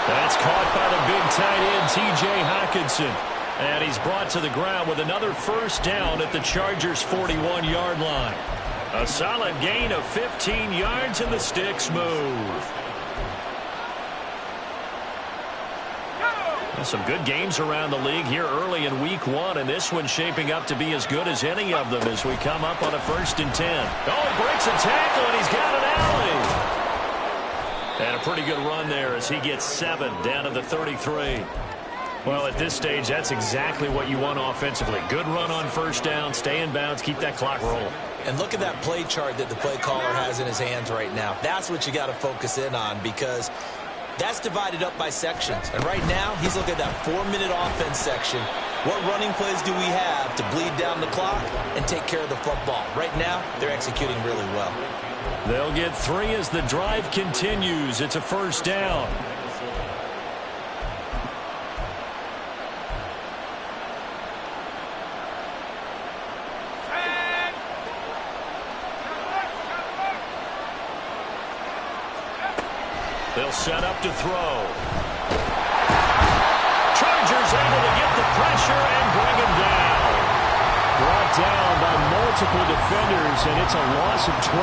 That's caught by the big tight end, T.J. Hockenson. And he's brought to the ground with another first down at the Chargers' 41-yard line. A solid gain of 15 yards, and the sticks move. Some good games around the league here early in week 1, and this one's shaping up to be as good as any of them as we come up on a 1st and 10. Oh, he breaks a tackle, and he's got an alley. And a pretty good run there as he gets 7 down to the 33. Well, at this stage, that's exactly what you want offensively. Good run on first down, stay in bounds, keep that clock rolling. And look at that play chart that the play caller has in his hands right now. That's what you got to focus in on, because that's divided up by sections. And right now, he's looking at that 4-minute offense section. What running plays do we have to bleed down the clock and take care of the football? Right now, they're executing really well. They'll get 3 as the drive continues. It's a first down. They'll set up to throw. Chargers able to get the pressure and bring him down. Brought down by multiple defenders, and it's a loss of 12.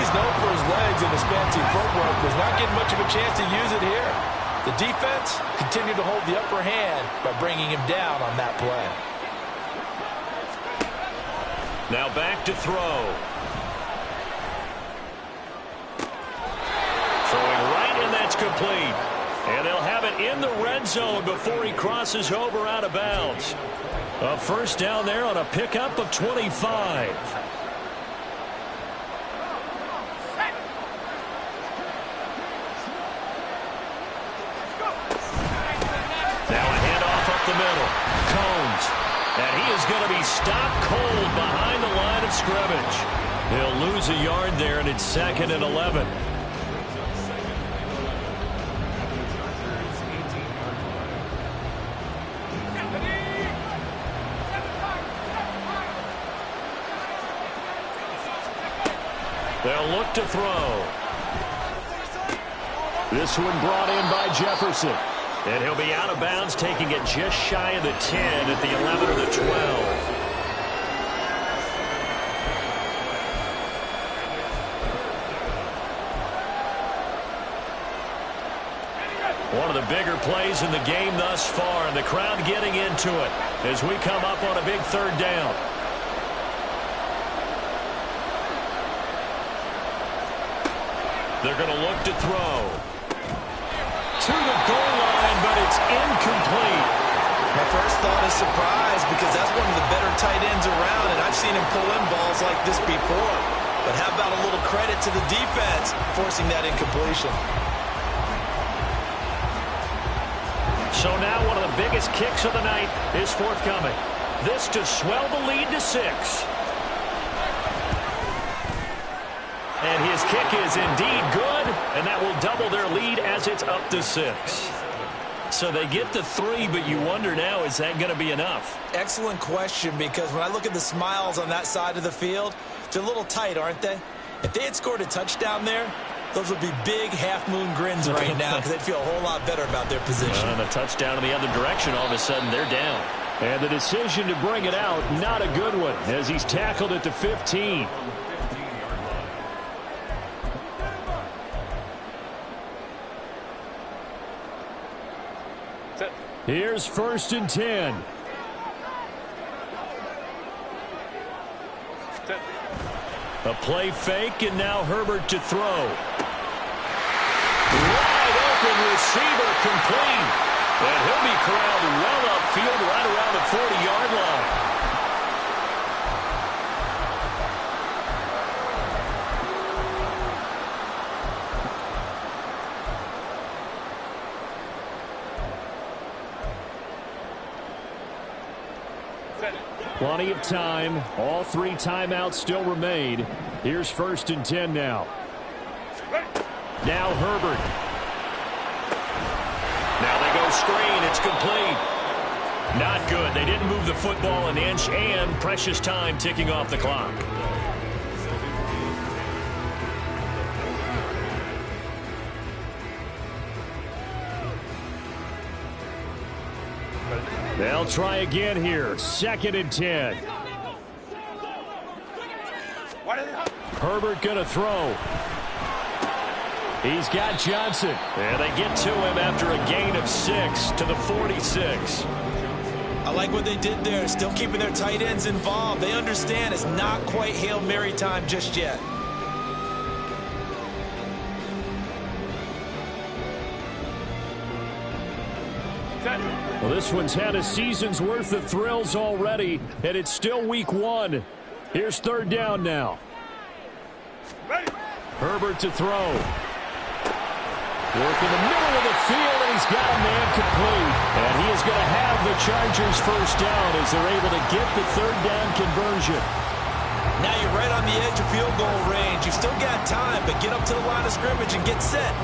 He's known for his legs and his fancy footwork. Was not getting much of a chance to use it here. The defense continued to hold the upper hand by bringing him down on that play. Now back to throw. Throwing right, and that's complete. And they'll have it in the red zone before he crosses over out of bounds. A first down there on a pickup of 25. Now a handoff up the middle. Combs. And he is going to be stopped cold behind the line of scrimmage. He'll lose a yard there, and it's 2nd and 11. They'll look to throw. This one brought in by Jefferson. And he'll be out of bounds, taking it just shy of the 10 at the 11 or the 12. One of the bigger plays in the game thus far, and the crowd getting into it as we come up on a big 3rd down. They're going to look to throw. To the goal line, but it's incomplete. My first thought is surprise, because that's one of the better tight ends around, and I've seen him pull in balls like this before. But how about a little credit to the defense forcing that incompletion? So now one of the biggest kicks of the night is forthcoming. This to swell the lead to 6. And his kick is indeed good, and that will double their lead as it's up to 6. So they get the 3, but you wonder now, is that going to be enough? Excellent question, because when I look at the smiles on that side of the field, they're a little tight, aren't they? If they had scored a touchdown there, those would be big half-moon grins right now, because they'd feel a whole lot better about their position. And a touchdown in the other direction, all of a sudden they're down. And the decision to bring it out, not a good one, as he's tackled at the 15. Here's 1st and 10. A play fake, and now Herbert to throw. Wide open receiver complete. And he'll be corralled well upfield right around the 40-yard line. Plenty of time. All 3 timeouts still remain. Here's 1st and 10 now. Now Herbert. Now they go screen. It's complete. Not good. They didn't move the football an inch, and precious time ticking off the clock. They'll try again here. 2nd and 10. Herbert going to throw. He's got Johnson. And they get to him after a gain of 6 to the 46. I like what they did there, still keeping their tight ends involved. They understand it's not quite Hail Mary time just yet. Well, this one's had a season's worth of thrills already, and it's still week 1. Here's 3rd down now. Herbert to throw. Work in the middle of the field, and he's got a man complete. And he is going to have the Chargers 1st down as they're able to get the 3rd down conversion. Now you're right on the edge of field goal range. You've still got time, but get up to the line of scrimmage and get set.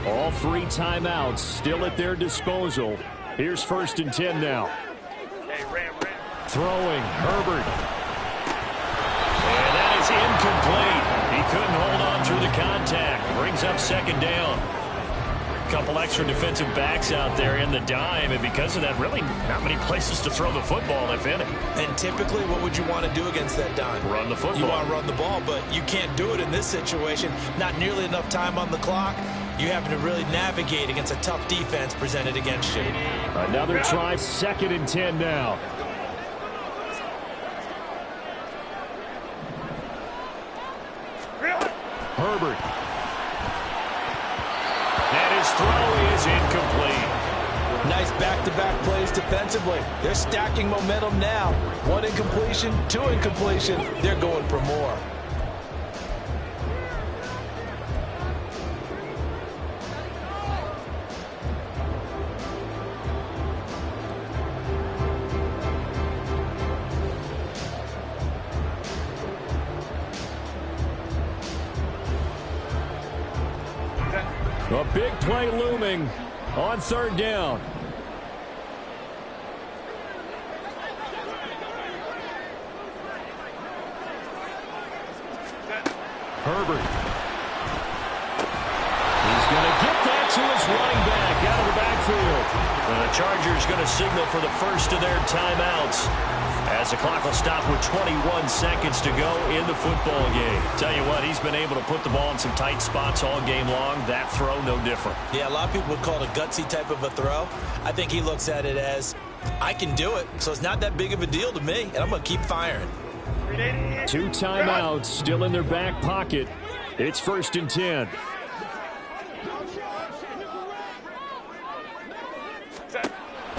All 3 timeouts still at their disposal. Here's 1st and 10 now. Throwing, Herbert. And that is incomplete. He couldn't hold on through the contact. Brings up 2nd down. A couple extra defensive backs out there in the dime, and because of that, really not many places to throw the football, if any. And typically, what would you want to do against that dime? Run the football. You want to run the ball, but you can't do it in this situation. Not nearly enough time on the clock. You have to really navigate against a tough defense presented against you. Another try, 2nd and 10 now. Herbert. And his throw is incomplete. Nice back-to-back plays defensively. They're stacking momentum now. 1 incompletion, 2 incompletion. They're going for more. A big play looming on 3rd down. Herbert. He's going to get that to his running back out of the backfield. And the Chargers going to signal for the first of their timeouts as the clock will stop with 21 seconds to go in the football game. Tell you what, he's been able to put the ball in some tight spots all game long. That throw, no different. Yeah, a lot of people would call it a gutsy type of a throw. I think he looks at it as, I can do it, so it's not that big of a deal to me, and I'm going to keep firing. 2 timeouts still in their back pocket. It's 1st and 10.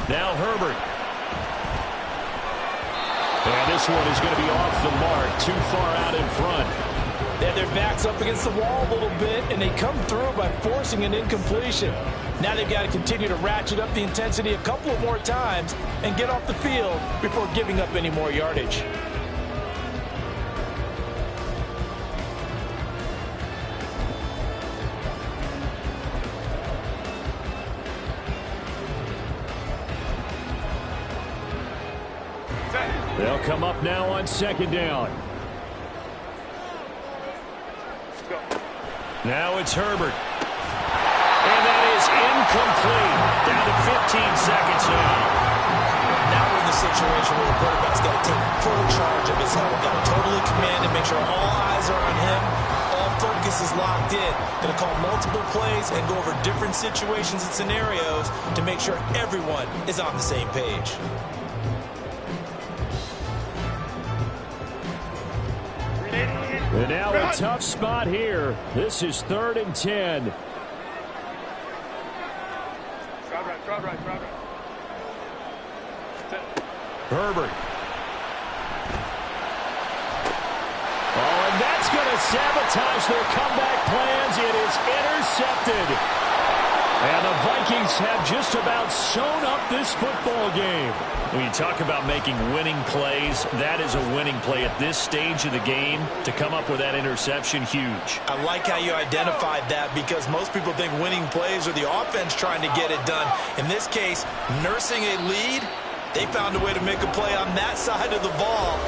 Now Herbert. And this one is going to be off the mark, too far out in front. They have their backs up against the wall a little bit, and they come through by forcing an incompletion. Now they've got to continue to ratchet up the intensity a couple of more times and get off the field before giving up any more yardage. They'll come up now on 2nd down. Now it's Herbert. And that is incomplete. Down to 15 seconds now. Now we're in the situation where the quarterback's got to take full charge of his health. Got to totally command and make sure all eyes are on him. All focus is locked in. Going to call multiple plays and go over different situations and scenarios to make sure everyone is on the same page. And now a tough spot here. This is 3rd and 10. Herbert. Oh, and that's going to sabotage their comeback plans. It is intercepted. And the Vikings have just about sewn up this football game. When you talk about making winning plays, that is a winning play at this stage of the game. To come up with that interception, huge. I like how you identified that, because most people think winning plays are the offense trying to get it done. In this case, nursing a lead, they found a way to make a play on that side of the ball.